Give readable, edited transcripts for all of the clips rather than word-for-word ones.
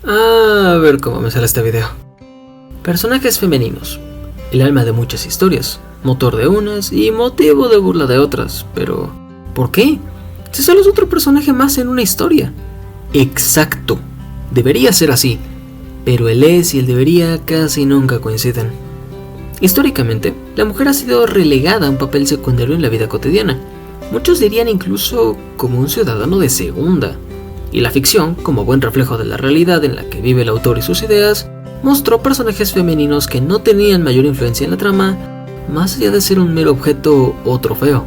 A ver cómo me sale este video. Personajes femeninos, el alma de muchas historias, motor de unas y motivo de burla de otras. Pero, ¿por qué? Si solo es otro personaje más en una historia. Exacto, debería ser así, pero el es y el debería casi nunca coinciden. Históricamente, la mujer ha sido relegada a un papel secundario en la vida cotidiana. Muchos dirían incluso como un ciudadano de segunda. Y la ficción, como buen reflejo de la realidad en la que vive el autor y sus ideas, mostró personajes femeninos que no tenían mayor influencia en la trama, más allá de ser un mero objeto o trofeo,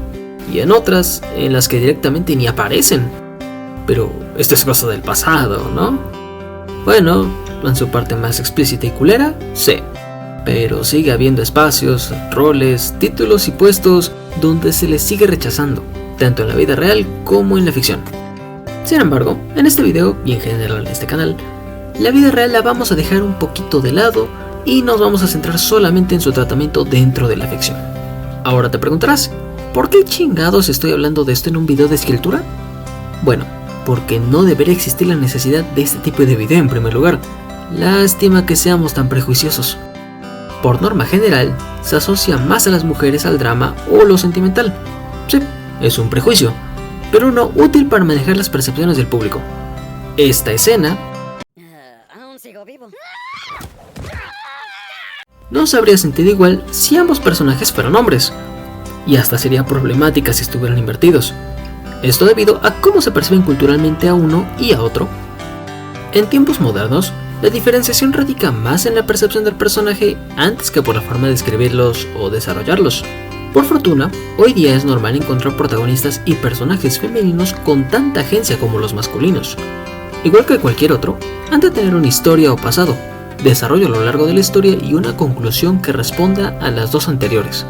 y en otras en las que directamente ni aparecen. Pero esto es cosa del pasado, ¿no? Bueno, en su parte más explícita y culera, sí, pero sigue habiendo espacios, roles, títulos y puestos donde se les sigue rechazando, tanto en la vida real como en la ficción. Sin embargo, en este video y en general en este canal, la vida real la vamos a dejar un poquito de lado y nos vamos a centrar solamente en su tratamiento dentro de la ficción. Ahora te preguntarás, ¿por qué chingados estoy hablando de esto en un video de escritura? Bueno, porque no debería existir la necesidad de este tipo de video en primer lugar. Lástima que seamos tan prejuiciosos. Por norma general, se asocia más a las mujeres al drama o lo sentimental. Sí, es un prejuicio, pero uno útil para manejar las percepciones del público. Esta escena aún sigo vivo. no se habría sentido igual si ambos personajes fueran hombres, y hasta sería problemática si estuvieran invertidos. Esto debido a cómo se perciben culturalmente a uno y a otro. En tiempos modernos, la diferenciación radica más en la percepción del personaje antes que por la forma de escribirlos o desarrollarlos. Por fortuna, hoy día es normal encontrar protagonistas y personajes femeninos con tanta agencia como los masculinos. Igual que cualquier otro, han de tener una historia o pasado, desarrollo a lo largo de la historia y una conclusión que responda a las dos anteriores.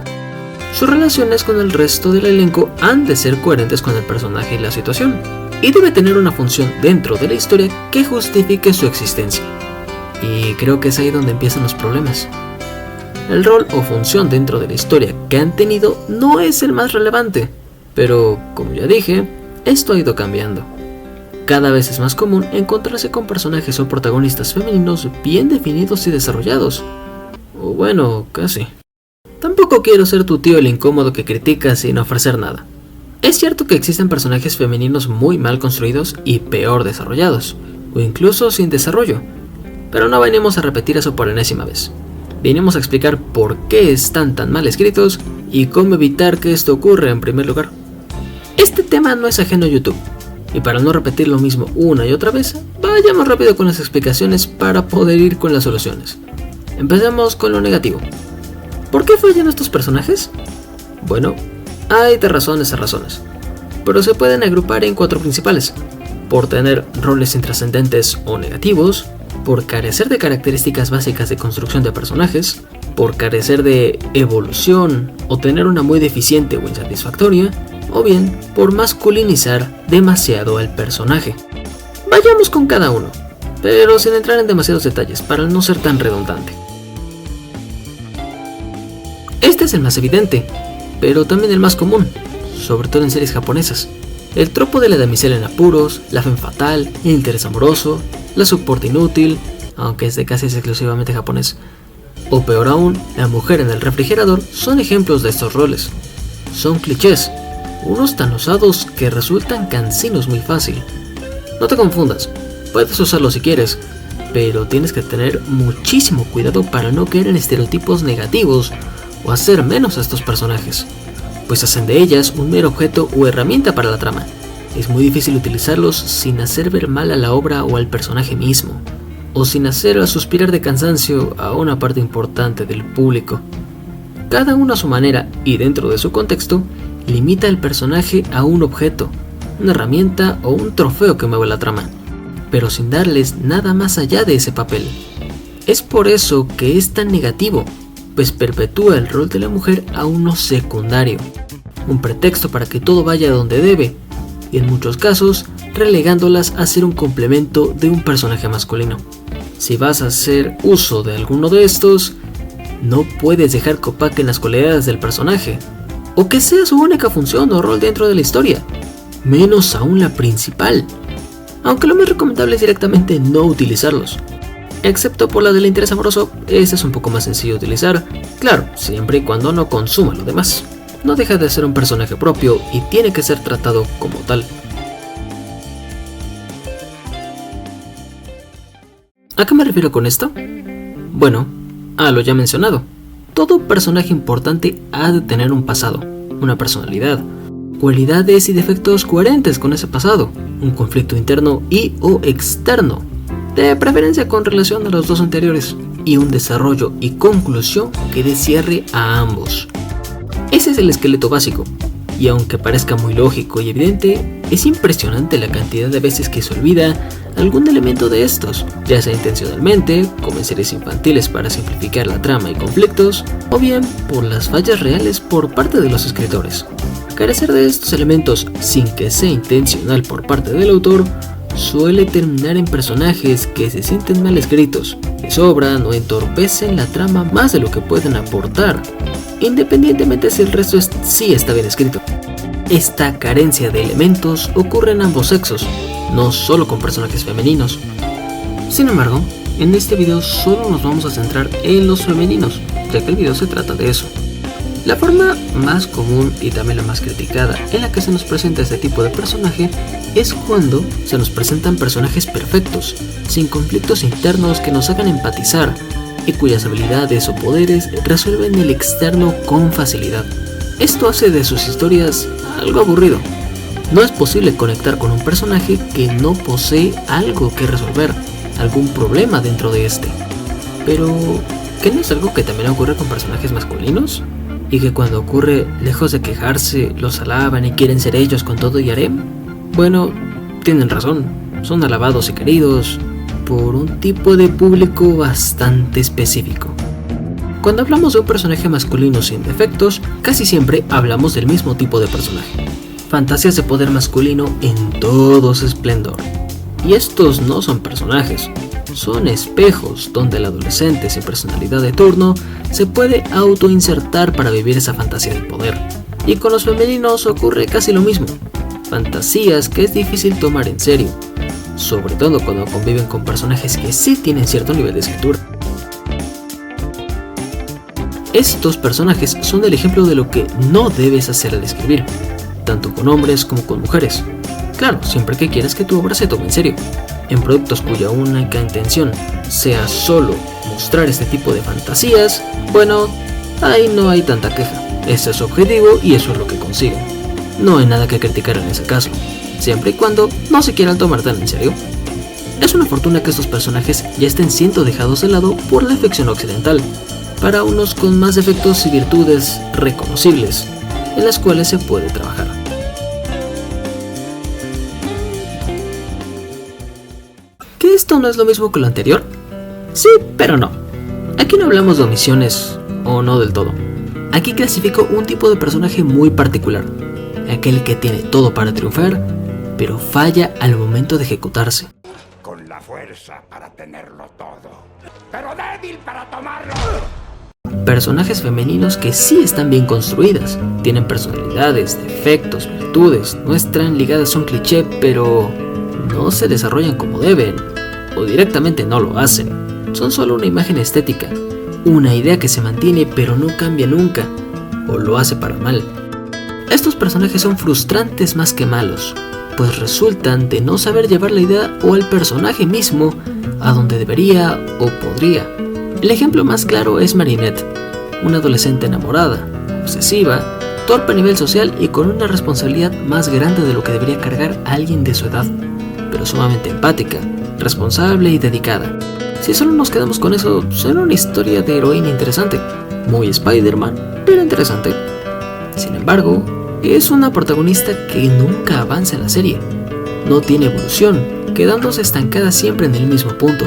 Sus relaciones con el resto del elenco han de ser coherentes con el personaje y la situación, y debe tener una función dentro de la historia que justifique su existencia. Y creo que es ahí donde empiezan los problemas. El rol o función dentro de la historia que han tenido no es el más relevante, pero como ya dije, esto ha ido cambiando. Cada vez es más común encontrarse con personajes o protagonistas femeninos bien definidos y desarrollados. O bueno, casi. Tampoco quiero ser tu tío el incómodo que critica sin ofrecer nada. Es cierto que existen personajes femeninos muy mal construidos y peor desarrollados, o incluso sin desarrollo, pero no venimos a repetir eso por enésima vez. Venimos a explicar por qué están tan mal escritos y cómo evitar que esto ocurra en primer lugar. Este tema no es ajeno a YouTube, y para no repetir lo mismo una y otra vez, vayamos rápido con las explicaciones para poder ir con las soluciones. Empecemos con lo negativo. ¿Por qué fallan estos personajes? Bueno, hay de razones a razones, pero se pueden agrupar en 4 principales: por tener roles intrascendentes o negativos, por carecer de características básicas de construcción de personajes, por carecer de evolución o tener una muy deficiente o insatisfactoria, o bien por masculinizar demasiado al personaje. Vayamos con cada uno, pero sin entrar en demasiados detalles para no ser tan redundante. Este es el más evidente, pero también el más común, sobre todo en series japonesas. El tropo de la damisela en apuros, la femme fatal, el interés amoroso, la soporte inútil, aunque este casi es exclusivamente japonés, o peor aún, la mujer en el refrigerador, son ejemplos de estos roles. Son clichés, unos tan usados que resultan cansinos muy fácil. No te confundas, puedes usarlos si quieres, pero tienes que tener muchísimo cuidado para no caer en estereotipos negativos o hacer menos a estos personajes, pues hacen de ellas un mero objeto o herramienta para la trama. Es muy difícil utilizarlos sin hacer ver mal a la obra o al personaje mismo, o sin hacer suspirar de cansancio a una parte importante del público. Cada uno a su manera y dentro de su contexto, limita al personaje a un objeto, una herramienta o un trofeo que mueve la trama, pero sin darles nada más allá de ese papel. Es por eso que es tan negativo, pues perpetúa el rol de la mujer a uno secundario, un pretexto para que todo vaya donde debe, y en muchos casos relegándolas a ser un complemento de un personaje masculino. Si vas a hacer uso de alguno de estos, no puedes dejar que opaquen las cualidades del personaje, o que sea su única función o rol dentro de la historia, menos aún la principal. aunque lo más recomendable es directamente no utilizarlos. Excepto por la del interés amoroso, ese es un poco más sencillo de utilizar, claro, siempre y cuando no consuma lo demás. No deja de ser un personaje propio y tiene que ser tratado como tal. ¿A qué me refiero con esto? Bueno, a lo ya mencionado. Todo personaje importante ha de tener un pasado, una personalidad, cualidades y defectos coherentes con ese pasado, un conflicto interno y o externo, de preferencia con relación a los dos anteriores, y un desarrollo y conclusión que dé cierre a ambos. Ese es el esqueleto básico, y aunque parezca muy lógico y evidente, es impresionante la cantidad de veces que se olvida algún elemento de estos, ya sea intencionalmente, como en series infantiles para simplificar la trama y conflictos, o bien por las fallas reales por parte de los escritores. Carecer de estos elementos sin que sea intencional por parte del autor suele terminar en personajes que se sienten mal escritos, que sobran o entorpecen la trama más de lo que pueden aportar, independientemente si el resto sí está bien escrito. Esta carencia de elementos ocurre en ambos sexos, no solo con personajes femeninos. Sin embargo, en este video solo nos vamos a centrar en los femeninos, ya que el video se trata de eso. La forma más común y también la más criticada en la que se nos presenta este tipo de personaje es cuando se nos presentan personajes perfectos, sin conflictos internos que nos hagan empatizar y cuyas habilidades o poderes resuelven el externo con facilidad. Esto hace de sus historias algo aburrido. No es posible conectar con un personaje que no posee algo que resolver, algún problema dentro de este. Pero, ¿qué no es algo que también ocurre con personajes masculinos? Y que cuando ocurre, lejos de quejarse, los alaban y quieren ser ellos con todo y harem. Bueno, tienen razón, son alabados y queridos por un tipo de público bastante específico. Cuando hablamos de un personaje masculino sin defectos, casi siempre hablamos del mismo tipo de personaje. Fantasías de poder masculino en todo su esplendor. Y estos no son personajes, son espejos donde el adolescente sin personalidad de turno se puede autoinsertar para vivir esa fantasía de poder. Y con los femeninos ocurre casi lo mismo, fantasías que es difícil tomar en serio, sobre todo cuando conviven con personajes que sí tienen cierto nivel de escritura. Estos personajes son el ejemplo de lo que no debes hacer al escribir, tanto con hombres como con mujeres. Claro, siempre que quieras que tu obra se tome en serio. En productos cuya única intención sea solo mostrar este tipo de fantasías, bueno, ahí no hay tanta queja. Ese es su objetivo y eso es lo que consiguen. No hay nada que criticar en ese caso, siempre y cuando no se quieran tomar tan en serio. Es una fortuna que estos personajes ya estén siendo dejados de lado por la ficción occidental, para unos con más defectos y virtudes reconocibles, en las cuales se puede trabajar. ¿Que esto no es lo mismo que lo anterior? Sí, pero no. Aquí no hablamos de omisiones, o no del todo. Aquí clasifico un tipo de personaje muy particular, aquel que tiene todo para triunfar, pero falla al momento de ejecutarse. Con la fuerza para tenerlo todo, pero débil para tomarlo. Personajes femeninos que sí están bien construidas, tienen personalidades, defectos, virtudes, no están ligadas a un cliché, pero no se desarrollan como deben, o directamente no lo hacen. Son solo una imagen estética, una idea que se mantiene pero no cambia nunca, o lo hace para mal. Estos personajes son frustrantes más que malos, pues resultan de no saber llevar la idea o al personaje mismo a donde debería o podría. El ejemplo más claro es Marinette, una adolescente enamorada, obsesiva, torpe a nivel social y con una responsabilidad más grande de lo que debería cargar alguien de su edad, pero sumamente empática, responsable y dedicada. Si solo nos quedamos con eso, suena una historia de heroína interesante, muy Spider-Man, pero interesante. Sin embargo, es una protagonista que nunca avanza en la serie, no tiene evolución, quedándose estancada siempre en el mismo punto,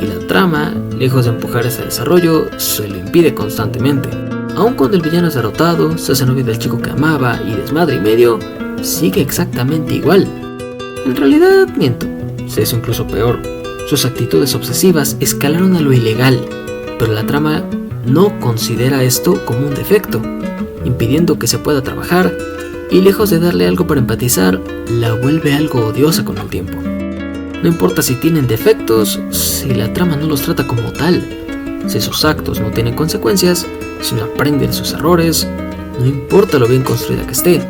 y la trama, lejos de empujar ese desarrollo, se lo impide constantemente. Aun cuando el villano es derrotado, se hace novio del chico que amaba y desmadre y medio, sigue exactamente igual. En realidad, miento, se hizo incluso peor. Sus actitudes obsesivas escalaron a lo ilegal, pero la trama no considera esto como un defecto, impidiendo que se pueda trabajar, y lejos de darle algo para empatizar, la vuelve algo odiosa con el tiempo. No importa si tienen defectos, si la trama no los trata como tal, si sus actos no tienen consecuencias, si no aprende de sus errores, no importa lo bien construida que esté,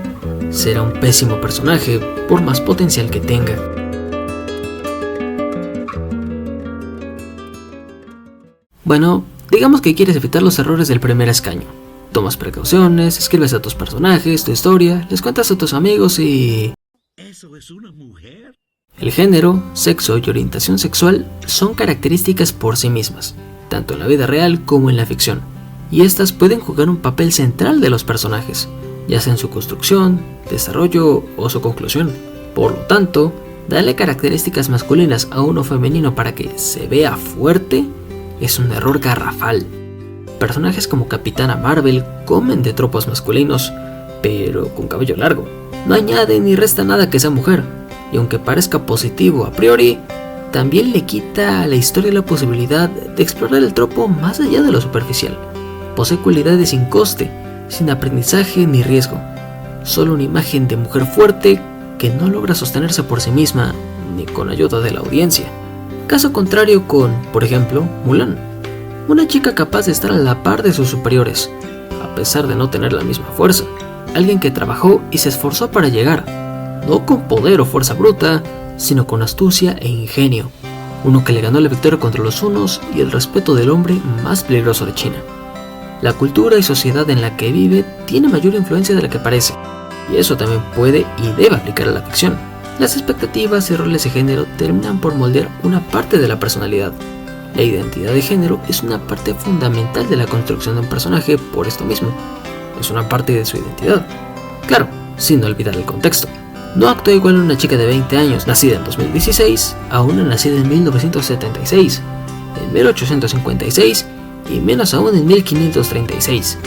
será un pésimo personaje por más potencial que tenga. Bueno, digamos que quieres evitar los errores del primer escaño. Tomas precauciones, escribes a tus personajes, tu historia, les cuentas a tus amigos y... ¿Eso es una mujer? El género, sexo y orientación sexual son características por sí mismas, tanto en la vida real como en la ficción, y estas pueden jugar un papel central de los personajes, ya sea en su construcción, desarrollo o su conclusión. Por lo tanto, darle características masculinas a uno femenino para que se vea fuerte es un error garrafal. Personajes como Capitana Marvel comen de tropos masculinos, pero con cabello largo. No añade ni resta nada que sea mujer, y aunque parezca positivo a priori, también le quita a la historia la posibilidad de explorar el tropo más allá de lo superficial. Posee cualidades sin coste, sin aprendizaje ni riesgo. Solo una imagen de mujer fuerte que no logra sostenerse por sí misma, ni con ayuda de la audiencia. Caso contrario con, por ejemplo, Mulan. Una chica capaz de estar a la par de sus superiores, a pesar de no tener la misma fuerza. Alguien que trabajó y se esforzó para llegar, no con poder o fuerza bruta, sino con astucia e ingenio. Uno que le ganó la victoria contra los hunos y el respeto del hombre más peligroso de China. La cultura y sociedad en la que vive tiene mayor influencia de la que parece, y eso también puede y debe aplicar a la ficción. Las expectativas y roles de género terminan por moldear una parte de la personalidad. La identidad de género es una parte fundamental de la construcción de un personaje por esto mismo. Es una parte de su identidad. Claro, sin olvidar el contexto. No actúa igual una chica de 20 años nacida en 2016 a una nacida en 1976, en 1856 y menos aún en 1536.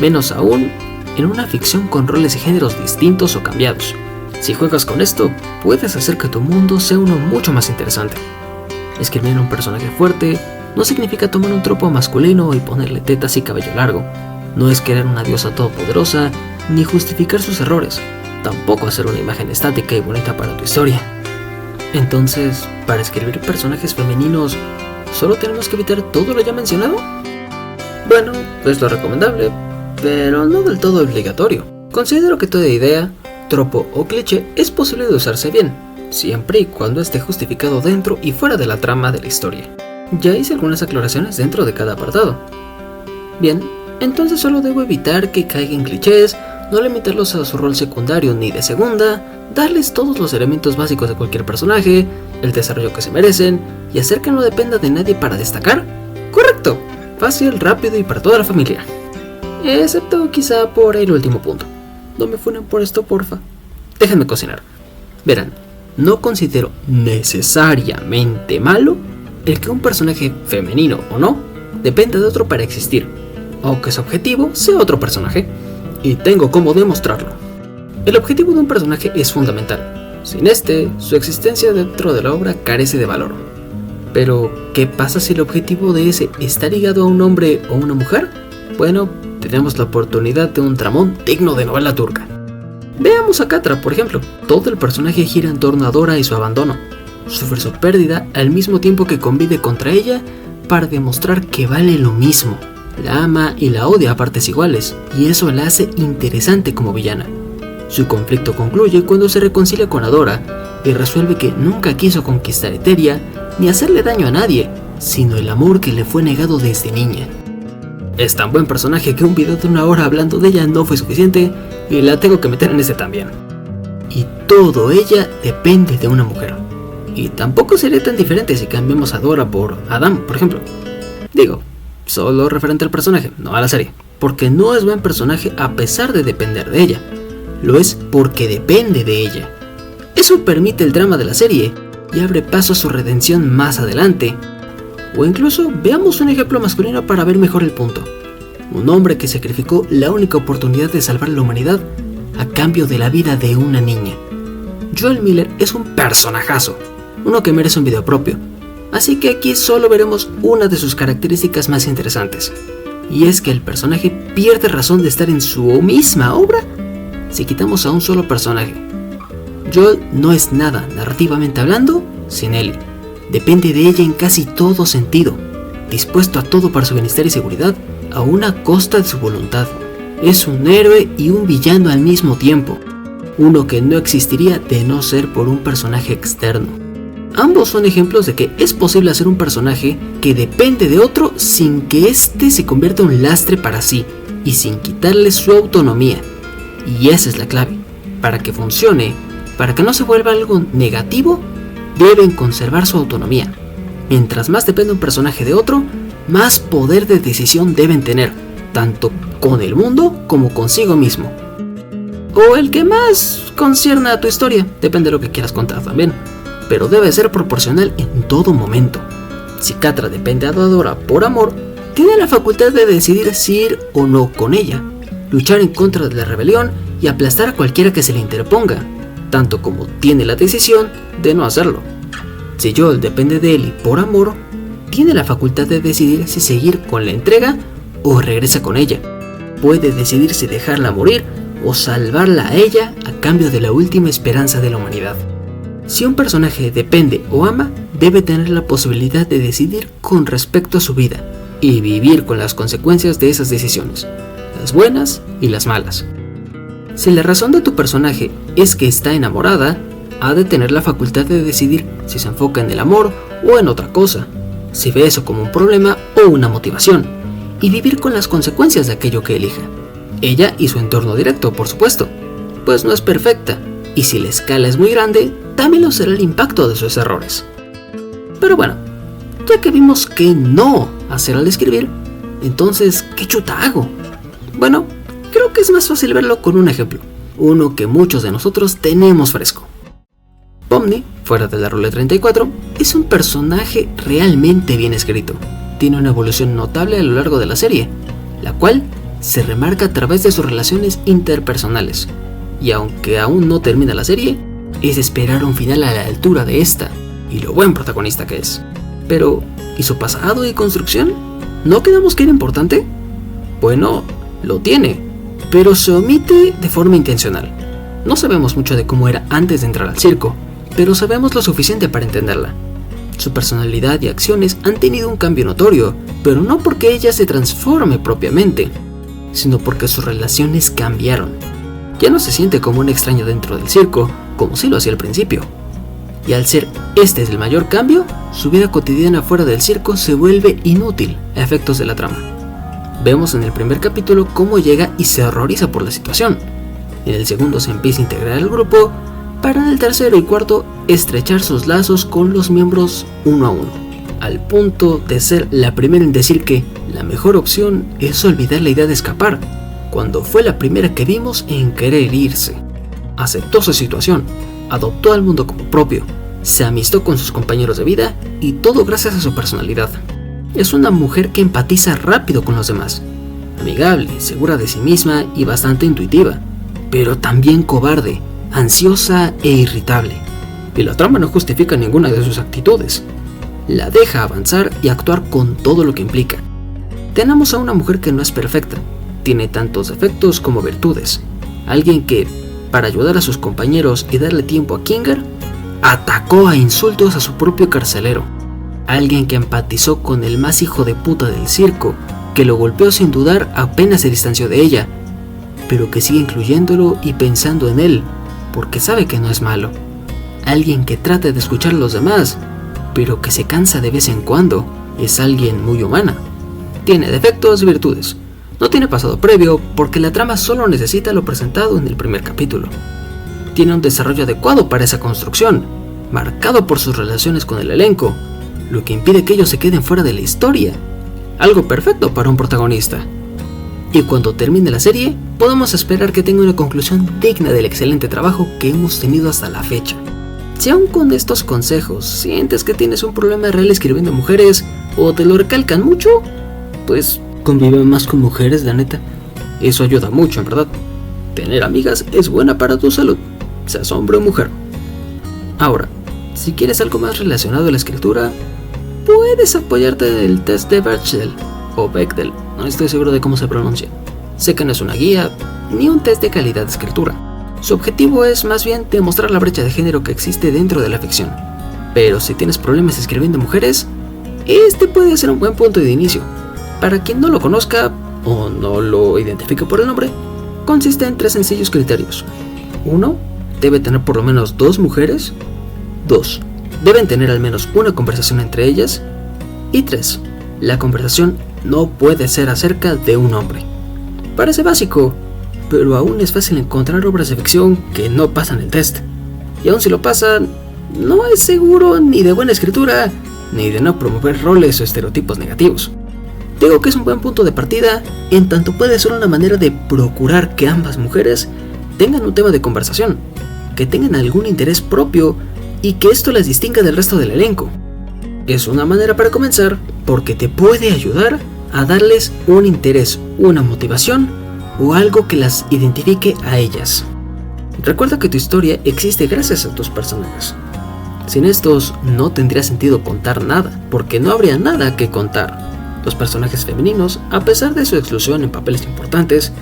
Menos aún en una ficción con roles y géneros distintos o cambiados. Si juegas con esto, puedes hacer que tu mundo sea uno mucho más interesante. Escribir un personaje fuerte no significa tomar un tropo masculino y ponerle tetas y cabello largo. No es querer una diosa todopoderosa, ni justificar sus errores. Tampoco hacer una imagen estática y bonita para tu historia. Entonces, para escribir personajes femeninos, ¿solo tenemos que evitar todo lo ya mencionado? Bueno, es lo recomendable, pero no del todo obligatorio. Considero que toda idea, tropo o cliché es posible de usarse bien, siempre y cuando esté justificado dentro y fuera de la trama de la historia. Ya hice algunas aclaraciones dentro de cada apartado. Bien, entonces solo debo evitar que caigan en clichés, no limitarlos a su rol secundario ni de segunda, darles todos los elementos básicos de cualquier personaje, el desarrollo que se merecen y hacer que no dependa de nadie para destacar. ¡Correcto! Fácil, rápido y para toda la familia. Excepto quizá por el último punto. No me funen por esto, porfa. Déjenme cocinar. Verán, no considero necesariamente malo el que un personaje femenino o no dependa de otro para existir, o que su objetivo sea otro personaje. Y tengo cómo demostrarlo. El objetivo de un personaje es fundamental. Sin este, su existencia dentro de la obra carece de valor. Pero, ¿qué pasa si el objetivo de ese está ligado a un hombre o una mujer? Bueno, tenemos la oportunidad de un tramón digno de novela turca. Veamos a Catra, por ejemplo. Todo el personaje gira en torno a Dora y su abandono. Sufre su pérdida al mismo tiempo que convive contra ella para demostrar que vale lo mismo. La ama y la odia a partes iguales, y eso la hace interesante como villana. Su conflicto concluye cuando se reconcilia con Adora y resuelve que nunca quiso conquistar Eteria ni hacerle daño a nadie, sino el amor que le fue negado desde niña. Es tan buen personaje que un video de 1 hora hablando de ella no fue suficiente y la tengo que meter en ese también. Y todo ella depende de una mujer. Y tampoco sería tan diferente si cambiamos a Dora por Adam, por ejemplo. Digo, solo referente al personaje, no a la serie, porque no es buen personaje a pesar de depender de ella. Lo es porque depende de ella. Eso permite el drama de la serie y abre paso a su redención más adelante. O incluso veamos un ejemplo masculino para ver mejor el punto. Un hombre que sacrificó la única oportunidad de salvar la humanidad a cambio de la vida de una niña. Joel Miller es un personajazo, uno que merece un video propio. Así que aquí solo veremos una de sus características más interesantes. Y es que el personaje pierde razón de estar en su misma obra si quitamos a un solo personaje. Joel no es nada, narrativamente hablando, sin Ellie. Depende de ella en casi todo sentido, dispuesto a todo para su bienestar y seguridad, a una costa de su voluntad. Es un héroe y un villano al mismo tiempo, uno que no existiría de no ser por un personaje externo. Ambos son ejemplos de que es posible hacer un personaje que depende de otro sin que éste se convierta en un lastre para sí y sin quitarle su autonomía. Y esa es la clave. Para que funcione, para que no se vuelva algo negativo, deben conservar su autonomía. Mientras más depende un personaje de otro, más poder de decisión deben tener, tanto con el mundo como consigo mismo. O el que más concierne a tu historia, depende de lo que quieras contar también, pero debe ser proporcional en todo momento. Si Catra depende de Adora por amor, tiene la facultad de decidir si ir o no con ella, luchar en contra de la rebelión y aplastar a cualquiera que se le interponga, tanto como tiene la decisión de no hacerlo. Si Joel depende de Ellie por amor, tiene la facultad de decidir si seguir con la entrega o regresa con ella. Puede decidir si dejarla morir o salvarla a ella a cambio de la última esperanza de la humanidad. Si un personaje depende o ama, debe tener la posibilidad de decidir con respecto a su vida y vivir con las consecuencias de esas decisiones, las buenas y las malas. Si la razón de tu personaje es que está enamorada, ha de tener la facultad de decidir si se enfoca en el amor o en otra cosa, si ve eso como un problema o una motivación, y vivir con las consecuencias de aquello que elija. Ella y su entorno directo, por supuesto, pues no es perfecta, y si la escala es muy grande, también lo será el impacto de sus errores. Pero bueno, ya que vimos que no hacer al escribir, entonces, ¿qué chuta hago? Bueno, creo que es más fácil verlo con un ejemplo, uno que muchos de nosotros tenemos fresco. Pomni, fuera de la Rule 34, es un personaje realmente bien escrito. Tiene una evolución notable a lo largo de la serie, la cual se remarca a través de sus relaciones interpersonales. Y aunque aún no termina la serie, es de esperar un final a la altura de esta, y lo buen protagonista que es. Pero, ¿y su pasado y construcción? ¿No quedamos que era importante? Bueno, lo tiene, pero se omite de forma intencional. No sabemos mucho de cómo era antes de entrar al circo, pero sabemos lo suficiente para entenderla. Su personalidad y acciones han tenido un cambio notorio, pero no porque ella se transforme propiamente, sino porque sus relaciones cambiaron. Ya no se siente como una extraña dentro del circo, como sí lo hacía al principio. Y al ser este el mayor cambio, su vida cotidiana fuera del circo se vuelve inútil a efectos de la trama. Vemos en el primer capítulo cómo llega y se horroriza por la situación. En el segundo se empieza a integrar al grupo, para en el tercero y cuarto estrechar sus lazos con los miembros uno a uno, al punto de ser la primera en decir que la mejor opción es olvidar la idea de escapar, cuando fue la primera que vimos en querer irse. Aceptó su situación, adoptó al mundo como propio, se amistó con sus compañeros de vida y todo gracias a su personalidad. Es una mujer que empatiza rápido con los demás, amigable, segura de sí misma y bastante intuitiva, pero también cobarde, ansiosa e irritable. Y la trama no justifica ninguna de sus actitudes. La deja avanzar y actuar con todo lo que implica. Tenemos a una mujer que no es perfecta, tiene tantos defectos como virtudes. Alguien que, para ayudar a sus compañeros y darle tiempo a Kinger, atacó a insultos a su propio carcelero. Alguien que empatizó con el más hijo de puta del circo, que lo golpeó sin dudar apenas se distanció de ella, pero que sigue incluyéndolo y pensando en él, porque sabe que no es malo. Alguien que trata de escuchar a los demás, pero que se cansa de vez en cuando. Es alguien muy humana. Tiene defectos y virtudes. No tiene pasado previo, porque la trama solo necesita lo presentado en el primer capítulo. Tiene un desarrollo adecuado para esa construcción, marcado por sus relaciones con el elenco, lo que impide que ellos se queden fuera de la historia. Algo perfecto para un protagonista. Y cuando termine la serie, podemos esperar que tenga una conclusión digna del excelente trabajo que hemos tenido hasta la fecha. Si aún con estos consejos sientes que tienes un problema real escribiendo mujeres o te lo recalcan mucho, pues convive más con mujeres, la neta. Eso ayuda mucho, en verdad. Tener amigas es buena para tu salud, seas hombre o mujer. Ahora, si quieres algo más relacionado a la escritura, puedes apoyarte del test de Bechdel o Bechdel, no estoy seguro de cómo se pronuncia. Sé que no es una guía ni un test de calidad de escritura. Su objetivo es más bien demostrar la brecha de género que existe dentro de la ficción. Pero si tienes problemas escribiendo mujeres, este puede ser un buen punto de inicio. Para quien no lo conozca o no lo identifique por el nombre, consiste en 3 sencillos criterios. 1. Debe tener por lo menos 2 mujeres. 2. Deben tener al menos una conversación entre ellas. Y 3. La conversación no puede ser acerca de un hombre. Parece básico, pero aún es fácil encontrar obras de ficción que no pasan el test. Y aun si lo pasan, no es seguro ni de buena escritura, ni de no promover roles o estereotipos negativos. Digo que es un buen punto de partida, en tanto puede ser una manera de procurar que ambas mujeres tengan un tema de conversación, que tengan algún interés propio y que esto las distinga del resto del elenco. Es una manera para comenzar porque te puede ayudar a darles un interés, una motivación o algo que las identifique a ellas. Recuerda que tu historia existe gracias a tus personajes. Sin estos no tendría sentido contar nada, porque no habría nada que contar. Los personajes femeninos, a pesar de su exclusión en papeles importantes,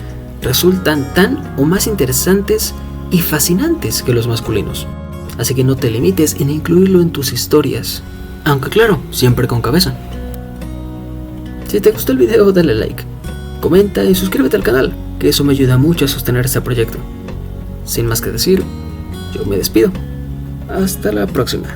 resultan tan o más interesantes y fascinantes que los masculinos. Así que no te limites en incluirlo en tus historias, aunque claro, siempre con cabeza. Si te gustó el video, dale like, comenta y suscríbete al canal, que eso me ayuda mucho a sostener este proyecto. Sin más que decir, yo me despido. Hasta la próxima.